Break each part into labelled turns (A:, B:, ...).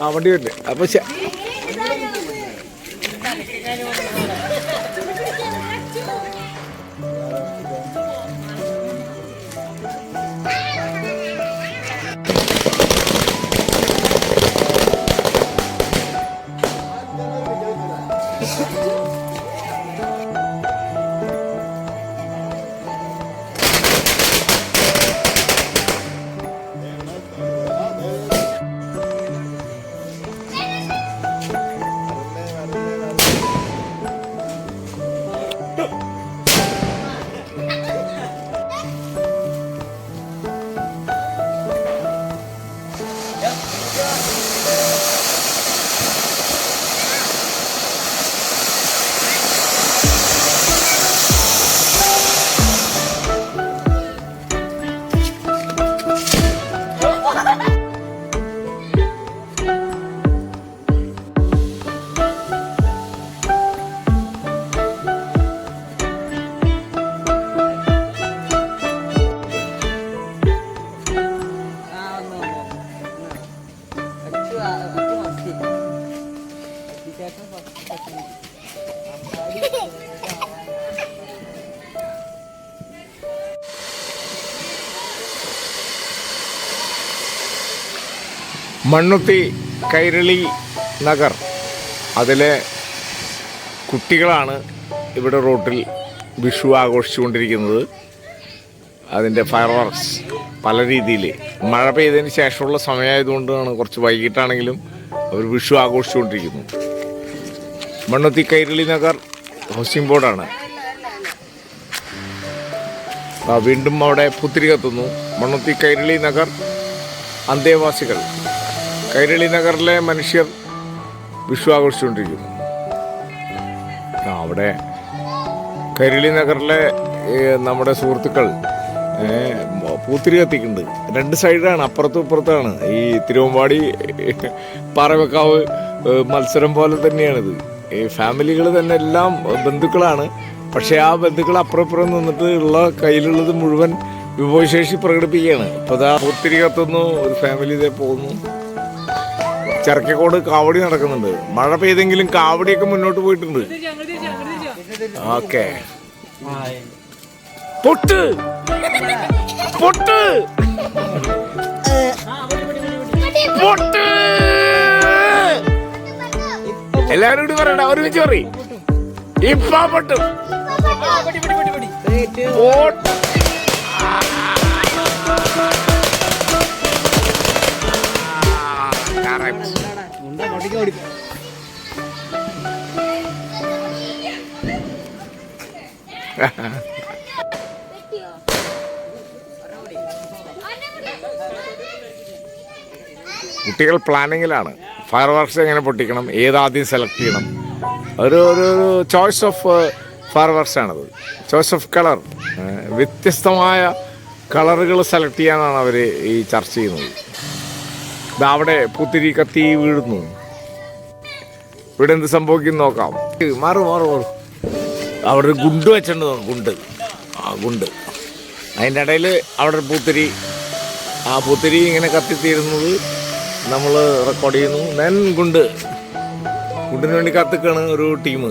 A: ആ വണ്ടി വരില്ലേ അപ്പൊ മണ്ണുത്തി കൈരളി നഗർ അതിലെ കുട്ടികളാണ് ഇവിടെ റോട്ടിൽ വിഷു ആഘോഷിച്ചുകൊണ്ടിരിക്കുന്നത്. അതിൻ്റെ ഫയർ വർക്ക്സ് പല രീതിയിൽ മഴ പെയ്തതിന് ശേഷമുള്ള സമയമായതുകൊണ്ടാണ് കുറച്ച് വൈകിട്ടാണെങ്കിലും അവർ വിഷു ആഘോഷിച്ചുകൊണ്ടിരിക്കുന്നു. മണ്ണുത്തി കൈരളി നഗർ ഹൗസിംഗ് ബോർഡാണ്. വീണ്ടും അവിടെ പുത്തിരി കത്തുന്നു. മണ്ണുത്തി കൈരളി നഗർ അന്തേവാസികൾ കൈരളി നഗറിലെ മനുഷ്യർ വിഷു ആഘോഷിച്ചുകൊണ്ടിരിക്കുന്നു. അവിടെ കൈരളി നഗറിലെ നമ്മുടെ സുഹൃത്തുക്കൾ പൂത്തിരി കത്തിക്കുന്നുണ്ട്. രണ്ട് സൈഡാണ്, അപ്പുറത്തും ഇപ്പുറത്താണ്. ഈ തിരുവമ്പാടി പാറവക്കാവ് മത്സരം പോലെ തന്നെയാണിത്. ഈ ഫാമിലികൾ തന്നെ എല്ലാം ബന്ധുക്കളാണ്. പക്ഷേ ആ ബന്ധുക്കൾ അപ്പുറം നിന്നിട്ട് ഉള്ള കയ്യിലുള്ളത് മുഴുവൻ വിഭവശേഷി പ്രകടിപ്പിക്കുകയാണ്. ഇപ്പോൾ അതാ പൂത്തിരി കത്തുന്നു, ഒരു ഫാമിലി ഇതേ പോകുന്നു. ചെറക്കക്കോട് കാവടി നടക്കുന്നുണ്ട്. മഴ പെയ്തെങ്കിലും കാവടിയൊക്കെ മുന്നോട്ട് പോയിട്ടുണ്ട്. ഓക്കെ, പൊട്ട് പൊട്ട് പൊട്ട് എല്ലാവരും കൂടി പറയണ്ട, ഒരുമിച്ച് പറയും. ഇപ്പാ പൊട്ടും. കുട്ടികൾ പ്ലാനിങ്ങിലാണ്. ഫയർ വർക്ക്സ് എങ്ങനെ പൊട്ടിക്കണം, ഏതാദ്യം സെലക്ട് ചെയ്യണം, ഒരു ചോയ്സ് ഓഫ് ഫയർ വർക്ക്സ് ആണത്. ചോയ്സ് ഓഫ് കളർ, വ്യത്യസ്തമായ കളറുകൾ സെലക്ട് ചെയ്യാനാണ് അവർ ഈ ചർച്ച ചെയ്യുന്നത്. അവിടെ പുത്തിരി കത്തി വീഴുന്നു. ഇവിടെ എന്ത് സംഭവിക്കും നോക്കാം. മാറും അവിടെ ഒരു ഗുണ്ട് വെച്ചിട്ടുണ്ട്, ഗുണ്ട്. അതിൻ്റെ ഇടയിൽ അവിടെ ഒരു പൂത്തിരി, ആ പൂത്തിരി ഇങ്ങനെ കത്തിത്തീരുന്നത് നമ്മൾ റെക്കോർഡ് ചെയ്യുന്നു. ദെൻ ഗുണ്ടിന് വേണ്ടി കത്തിക്കാണ് ഒരു ടീം.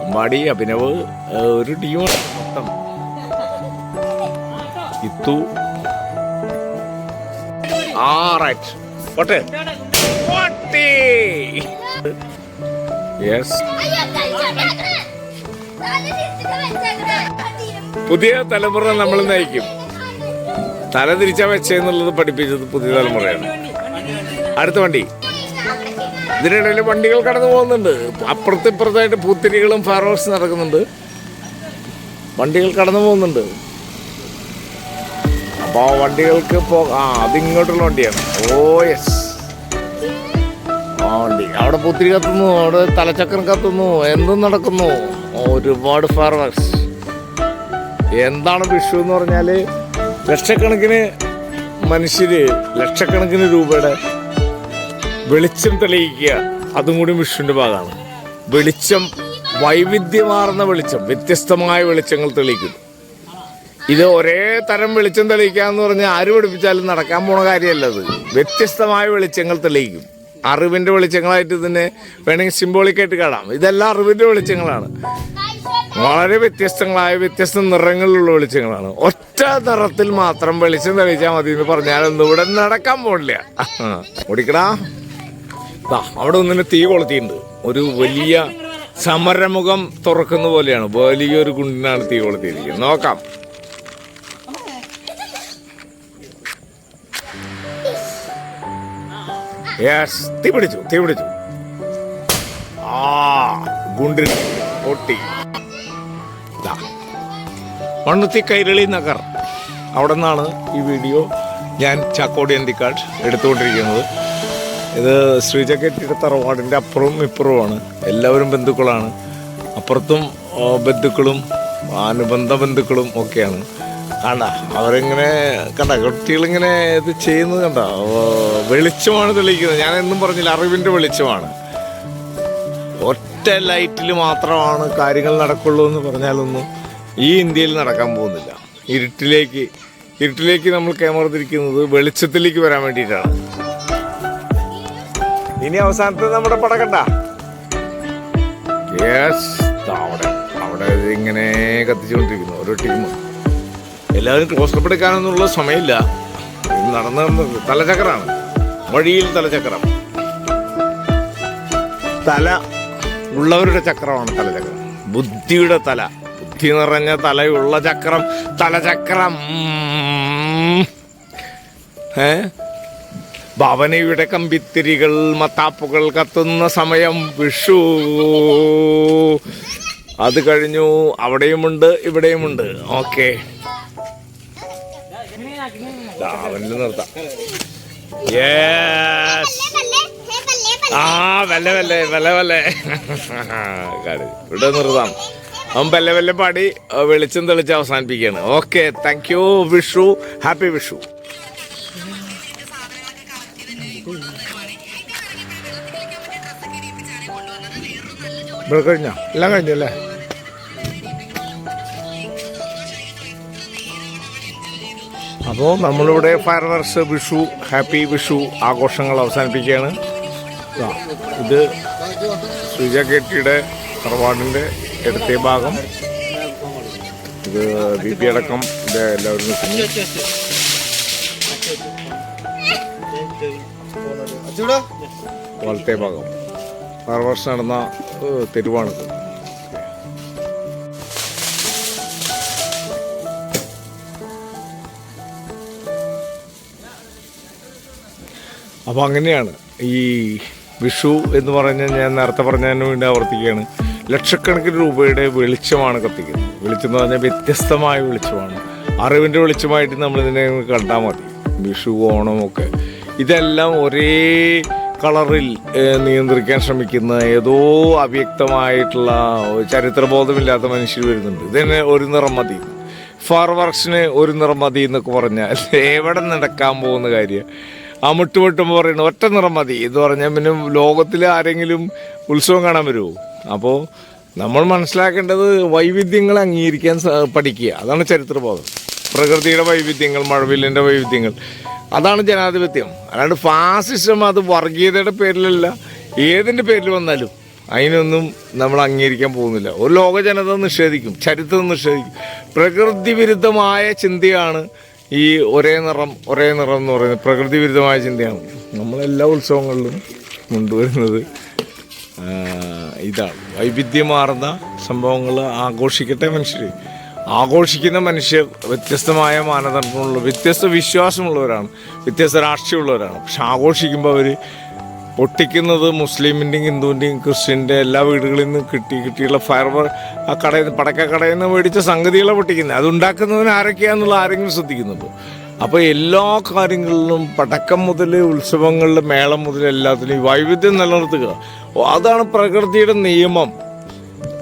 A: അമ്പാടി, അഭിനവ്, ഒരു ടീമാണ് മൊത്തം. ഇത്തു റൈറ്റ് പോട്ടെ. യെസ്, പുതിയ തലമുറ നമ്മൾ നയിക്കും. തല തിരിച്ചാ വെച്ചെന്നുള്ളത് പഠിപ്പിച്ചത് പുതിയ തലമുറയാണ്. അടുത്ത വണ്ടി. ഇതിനിടയിൽ വണ്ടികൾ കടന്നു പോകുന്നുണ്ട്. അപ്പുറത്തിപ്പുറത്തായിട്ട് പൂത്തിരികളും ഫയർ വർക്ക്സ് നടക്കുന്നുണ്ട്. വണ്ടികൾ കടന്നു പോകുന്നുണ്ട്. അപ്പോൾ വണ്ടികൾക്ക് അതിങ്ങോട്ടുള്ള വണ്ടിയാണ്. ഓ യെസ്, ആ വണ്ടി. അവിടെ പൂത്തിരി കത്തുന്നു, അവിടെ തലച്ചക്രം കത്തുന്നു, എന്തും നടക്കുന്നു. ഒരുപാട് ഫയർ വർക്ക്സ്. എന്താണ് വിഷു എന്ന് പറഞ്ഞാൽ ലക്ഷക്കണക്കിന് മനുഷ്യര്, ലക്ഷക്കണക്കിന് രൂപയുടെ വെളിച്ചം തെളിയിക്കുക, അതും കൂടി വിഷുവിൻ്റെ ഭാഗമാണ്. വെളിച്ചം, വൈവിധ്യമാർന്ന വെളിച്ചം, വ്യത്യസ്തമായ വെളിച്ചങ്ങൾ തെളിയിക്കുന്നു. ഇത് ഒരേ തരം വെളിച്ചം തെളിയിക്കാന്ന് പറഞ്ഞാൽ ആര് പഠിപ്പിച്ചാലും നടക്കാൻ പോണ കാര്യമല്ലത്. വ്യത്യസ്തമായ വെളിച്ചങ്ങൾ തെളിയിക്കും. അറിവിൻ്റെ വെളിച്ചങ്ങളായിട്ട് തന്നെ വേണമെങ്കിൽ സിംബോളിക്കായിട്ട് കാണാം. ഇതെല്ലാം അറിവിൻ്റെ വെളിച്ചങ്ങളാണ്. വളരെ വ്യത്യസ്തങ്ങളായ വ്യത്യസ്ത നിറങ്ങളിലുള്ള വെളിച്ചങ്ങളാണ്. ഒറ്റ നിറത്തിൽ മാത്രം വെളിച്ചം തെളിയിച്ചാൽ മതി എന്ന് പറഞ്ഞാലൊന്നും ഇവിടെ നടക്കാൻ പോണില്ല. ഓടിക്കടാ. അവിടെ ഒന്നിന് തീ കൊളുത്തിയിട്ടുണ്ട്. ഒരു വലിയ സമരമുഖം തുറക്കുന്ന പോലെയാണ്. വലിയൊരു കുണ്ടിനാണ് തീ കൊളുത്തിയിരിക്കുന്നത്. നോക്കാം. യെസ്, തീ പിടിച്ചു. ഗുണ്ടിൽ പൊട്ടി. മണ്ണുത്തി കൈരളി നഗർ, അവിടെ നിന്നാണ് ഈ വീഡിയോ ഞാൻ ചാക്കോടി അന്തിക്കാട് എടുത്തുകൊണ്ടിരിക്കുന്നത്. ഇത് ശ്രീജഗറ്റിയുടെ തറവാടിൻ്റെ അപ്പുറവും ഇപ്പുറവുമാണ്. എല്ലാവരും ബന്ധുക്കളാണ്. അപ്പുറത്തും ബന്ധുക്കളും അനുബന്ധ ബന്ധുക്കളും ഒക്കെയാണ്. കണ്ട അവരിങ്ങനെ കുട്ടികളിങ്ങനെ ഇത് ചെയ്യുന്നത് കണ്ട. വെളിച്ചമാണ് തെളിയിക്കുന്നത്. ഞാൻ എന്നും പറഞ്ഞില്ല, അറിവിൻ്റെ വെളിച്ചമാണ്. ഒറ്റ ലൈറ്റിൽ മാത്രമാണ് കാര്യങ്ങൾ നടക്കുള്ളൂ എന്ന് പറഞ്ഞാലൊന്നും ഈ ഇന്ത്യയിൽ നടക്കാൻ പോകുന്നില്ല. ഇരുട്ടിലേക്ക് നമ്മൾ ക്യാമറ തിരിക്കുന്നത് വെളിച്ചത്തിലേക്ക് വരാൻ വേണ്ടിയിട്ടാണ്. ഇനി അവസാനത്തെ നമ്മുടെ പടക്കണ്ട. യെസ്, അവിടെ ഇങ്ങനെ കത്തിച്ചുകൊണ്ടിരിക്കുന്നു ഓരോ ടീമും. എല്ലാവരും ക്ലോസപ്പ് എടുക്കാനൊന്നുള്ള സമയമില്ല. നടന്ന് തലചക്രമാണ്, വഴിയിൽ തലചക്രം. തല ഉള്ളവരുടെ ചക്രമാണ് തലചക്രം. ബുദ്ധിയുടെ തല, ബുദ്ധി നിറഞ്ഞ തലയുള്ള ചക്രം, തലചക്രം. ഭവനയുടെ കമ്പിത്തിരികൾ, മത്താപ്പുകൾ കത്തുന്ന സമയം, വിഷു. അത് കഴിഞ്ഞു. അവിടെയുമുണ്ട് ഇവിടെയുമുണ്ട്. ഓക്കെ, അവനിൽ നിർത്താം. യെസ്, വല്ല ഇവിടെ നിർത്താം. അവൻ വല്ല പാടി വെളിച്ചം തെളിച്ച് അവസാനിപ്പിക്കുകയാണ്. Okay, thank you. Vishu, happy Vishu. ഇവിടെ കഴിഞ്ഞോ? എല്ലാം കഴിഞ്ഞു അല്ലേ? അപ്പോൾ നമ്മളിവിടെ fire works, Vishu, happy Vishu ആഘോഷങ്ങൾ അവസാനിപ്പിക്കുകയാണ്. ഇത് ശ്രീജഗേറ്റിയുടെ തറവാടിൻ്റെ ഇടത്തെ ഭാഗം. ഇത് ബി പി അടക്കം ഇത് എല്ലാവരും നിൽക്കുന്നു. വലത്തെ ഭാഗം ഫയർ വർക്സ് നടന്ന തെരുവാണിത്. അപ്പോൾ അങ്ങനെയാണ് ഈ വിഷു എന്ന് പറഞ്ഞാൽ, ഞാൻ നേരത്തെ പറഞ്ഞതിന് വേണ്ടി ആവർത്തിക്കുകയാണ്, ലക്ഷക്കണക്കിന് രൂപയുടെ വെളിച്ചമാണ് കത്തിക്കുന്നത്. വെളിച്ചം എന്ന് പറഞ്ഞാൽ വ്യത്യസ്തമായ വെളിച്ചമാണ്. അറിവിൻ്റെ വെളിച്ചമായിട്ട് നമ്മളിതിനെ കണ്ടാൽ മതി. വിഷു, ഓണമൊക്കെ ഇതെല്ലാം ഒരേ കളറിൽ നിയന്ത്രിക്കാൻ ശ്രമിക്കുന്ന ഏതോ അവ്യക്തമായിട്ടുള്ള ചരിത്രബോധമില്ലാത്ത മനുഷ്യർ വരുന്നുണ്ട്. ഇതിന് ഒരു നിറം മതി, ഫയർ വർക്സിന് ഒരു നിറം മതി എന്നൊക്കെ പറഞ്ഞാൽ എവിടെ നടക്കാൻ പോകുന്ന കാര്യം. ആ മുട്ടുമുട്ടുമ്പോൾ പറയുന്നത് ഒറ്റ നിറം മതി എന്ന് പറഞ്ഞാൽ പിന്നെ ലോകത്തിൽ ആരെങ്കിലും ഉത്സവം കാണാൻ വരുമോ? അപ്പോൾ നമ്മൾ മനസ്സിലാക്കേണ്ടത് വൈവിധ്യങ്ങൾ അംഗീകരിക്കാൻ പഠിക്കുക. അതാണ് ചരിത്രബോധം. പ്രകൃതിയുടെ വൈവിധ്യങ്ങൾ, മഴവില്ലിൻ്റെ വൈവിധ്യങ്ങൾ, അതാണ് ജനാധിപത്യം. അല്ലാണ്ട് ഫാസിസം അത് വർഗീയതയുടെ പേരിലല്ല, ഏതിൻ്റെ പേരിൽ വന്നാലും അതിനൊന്നും നമ്മൾ അംഗീകരിക്കാൻ പോകുന്നില്ല. ഒരു ലോക ജനത നിഷേധിക്കും, ചരിത്രം നിഷേധിക്കും. പ്രകൃതി വിരുദ്ധമായ ചിന്തയാണ് ഈ ഒരേ നിറം എന്ന് പറയുന്നത്. പ്രകൃതി വിരുദ്ധമായ ചിന്തയാണ് നമ്മളെല്ലാ ഉത്സവങ്ങളിലും കൊണ്ടുവരുന്നത്. ഇതാണ് വൈവിധ്യമാർന്ന സംഭവങ്ങൾ. ആഘോഷിക്കട്ടെ മനുഷ്യർ. ആഘോഷിക്കുന്ന മനുഷ്യർ വ്യത്യസ്തമായ മാനദണ്ഡങ്ങളുള്ള, വ്യത്യസ്ത വിശ്വാസമുള്ളവരാണ്, വ്യത്യസ്ത രാഷ്ട്രീയമുള്ളവരാണ്. പക്ഷെ ആഘോഷിക്കുമ്പോൾ അവർ പൊട്ടിക്കുന്നത് മുസ്ലിമിൻ്റെയും ഹിന്ദുവിൻ്റെയും ക്രിസ്ത്യൻ്റെ എല്ലാ വീടുകളിൽ നിന്ന് കിട്ടിയുള്ള ആ കടയിൽ നിന്ന്, പടക്കക്കടയിൽ നിന്ന് മേടിച്ച സംഗതികളെ പൊട്ടിക്കുന്നത്. അതുണ്ടാക്കുന്നതിന് ആരൊക്കെയാണെന്നുള്ള ആരെങ്കിലും ശ്രദ്ധിക്കുന്നുണ്ടോ? അപ്പോൾ എല്ലാ കാര്യങ്ങളിലും, പടക്കം മുതൽ ഉത്സവങ്ങളിൽ, മേളം മുതൽ എല്ലാത്തിലും ഈ വൈവിധ്യം നിലനിർത്തുക. അതാണ് പ്രകൃതിയുടെ നിയമം.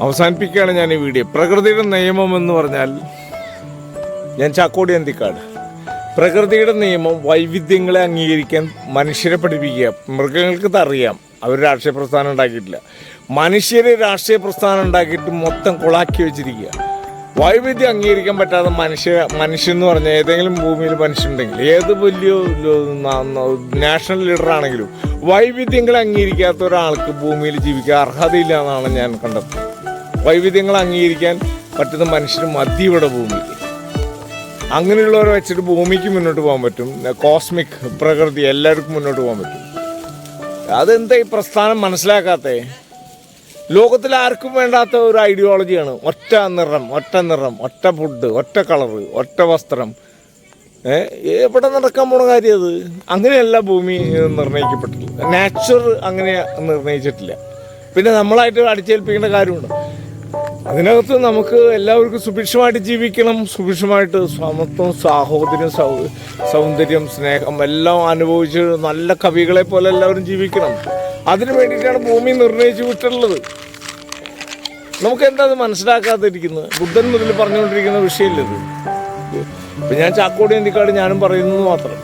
A: അവസാനിപ്പിക്കുകയാണ് ഞാൻ ഈ വീഡിയോ. പ്രകൃതിയുടെ നിയമം എന്ന് പറഞ്ഞാൽ, ഞാൻ ചാക്കോടി അന്തിക്കാട്. പ്രകൃതിയുടെ നിയമം വൈവിധ്യങ്ങളെ അംഗീകരിക്കാൻ മനുഷ്യരെ പഠിപ്പിക്കുക. മൃഗങ്ങൾക്ക് അറിയാം, അവർ രാഷ്ട്രീയ പ്രസ്ഥാനം ഉണ്ടാക്കിയിട്ടില്ല. മനുഷ്യരെ രാഷ്ട്രീയ പ്രസ്ഥാനം ഉണ്ടാക്കിയിട്ട് മൊത്തം കൊളാക്കി വെച്ചിരിക്കുക. വൈവിധ്യം അംഗീകരിക്കാൻ പറ്റാതെ മനുഷ്യൻ എന്ന് പറഞ്ഞാൽ ഏതെങ്കിലും ഭൂമിയിൽ മനുഷ്യനുണ്ടെങ്കിൽ ഏത് വലിയ നാഷണൽ ലീഡർ ആണെങ്കിലും വൈവിധ്യങ്ങൾ അംഗീകരിക്കാത്ത ഒരാൾക്ക് ഭൂമിയിൽ ജീവിക്കാൻ അർഹതയില്ല എന്നാണ് ഞാൻ കണ്ടെത്തുന്നത്. വൈവിധ്യങ്ങൾ അംഗീകരിക്കാൻ പറ്റുന്ന മനുഷ്യന് മതി ഇവിടെ ഭൂമിയിൽ. അങ്ങനെയുള്ളവരെ വെച്ചിട്ട് ഭൂമിക്ക് മുന്നോട്ട് പോകാൻ പറ്റും. കോസ്മിക് പ്രകൃതി എല്ലാവർക്കും മുന്നോട്ട് പോകാൻ പറ്റും. അതെന്താ ഈ പ്രസ്ഥാനം മനസ്സിലാക്കാത്തേ? ലോകത്തിൽ ആർക്കും വേണ്ടാത്ത ഒരു ഐഡിയോളജിയാണ് ഒറ്റ നിറം, ഒറ്റ ഫുഡ്, ഒറ്റ കളറ്, ഒറ്റ വസ്ത്രം. എവിടെ നടക്കാൻ പോണ കാര്യം അത്? അങ്ങനെയല്ല ഭൂമി നിർണ്ണയിക്കപ്പെട്ടിട്ടില്ല. നാച്ചർ അങ്ങനെ നിർണ്ണയിച്ചിട്ടില്ല. പിന്നെ നമ്മളായിട്ട് അടിച്ചേൽപ്പിക്കേണ്ട കാര്യമുണ്ട്. അതിനകത്ത് നമുക്ക് എല്ലാവർക്കും സുഭിക്ഷമായിട്ട് ജീവിക്കണം. സുഭിക്ഷമായിട്ട് സമത്വം, സാഹോദര്യം, സൗന്ദര്യം, സ്നേഹം എല്ലാം അനുഭവിച്ച് നല്ല കവികളെ പോലെ എല്ലാവരും ജീവിക്കണം. അതിനു വേണ്ടിയിട്ടാണ് ഭൂമി നിർണ്ണയിച്ചു വിട്ടുള്ളത്. നമുക്ക് എന്താ അത് മനസ്സിലാക്കാതിരിക്കുന്നത്? ബുദ്ധൻ മുതൽ പറഞ്ഞുകൊണ്ടിരിക്കുന്ന വിഷയമില്ലത്. ഇപ്പം ഞാൻ ചാക്കോടി എന്തിക്കാട് ഞാനും പറയുന്നത് മാത്രം,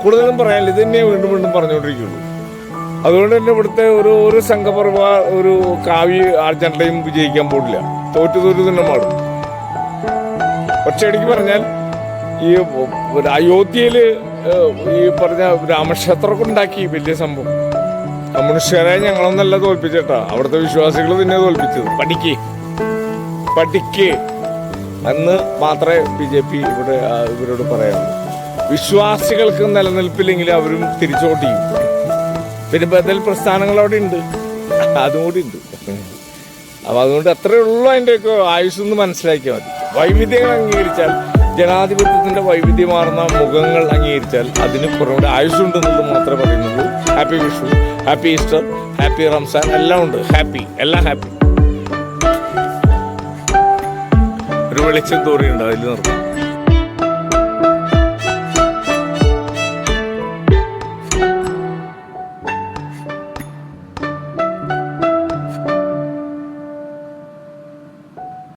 A: കൂടുതലും പറയാനില്ല. ഇത് തന്നെയാണ് വീണ്ടും വീണ്ടും പറഞ്ഞുകൊണ്ടിരിക്കുള്ളൂ. അതുകൊണ്ട് തന്നെ ഇവിടുത്തെ ഒരു സംഘപരിവാർ ഒരു കാവ്യ അജണ്ടയും വിജയിക്കാൻ പോകില്ല. തോറ്റു തന്നെ മാറും. ഒറ്റയടിക്ക് പറഞ്ഞാൽ ഈ അയോധ്യയിൽ ഈ പറഞ്ഞ രാമക്ഷേത്രമൊക്കെ ഉണ്ടാക്കി വലിയ സംഭവം. കമ്മ്യൂണിസ്റ്റുകാരെ ഞങ്ങളൊന്നല്ല തോൽപ്പിച്ചേട്ടാ, അവിടുത്തെ വിശ്വാസികൾ തന്നെ തോൽപ്പിച്ചത്. പഠിക്ക് എന്ന് മാത്രമേ BJP ഇവരോട് പറയാനുള്ളൂ. വിശ്വാസികൾക്ക് നിലനിൽപ്പില്ലെങ്കിൽ അവരും തിരിച്ചോട്ട് ചെയ്യും. പിന്നെ ബദൽ പ്രസ്ഥാനങ്ങൾ അവിടെ ഉണ്ട്, അതും കൂടി ഉണ്ട്. അപ്പം അതുകൊണ്ട് അത്രയേ ഉള്ളൂ അതിൻ്റെയൊക്കെ ആയുസ്സെന്ന് മനസ്സിലാക്കിയാൽ മതി. വൈവിധ്യങ്ങൾ അംഗീകരിച്ചാൽ, ജനാധിപത്യത്തിൻ്റെ വൈവിധ്യമാർന്ന മുഖങ്ങൾ അംഗീകരിച്ചാൽ അതിന് കുറവുകൂടെ ആയുസ്സുണ്ടെന്നുള്ളത് മാത്രമേ പറയുന്നുള്ളൂ. Happy Vishu, happy Easter, happy Ramzan എല്ലാം ഉണ്ട്. എല്ലാം ഹാപ്പി. ഒരു വെളിച്ചം തോറിയുണ്ട്, അതിൽ നിർത്താം.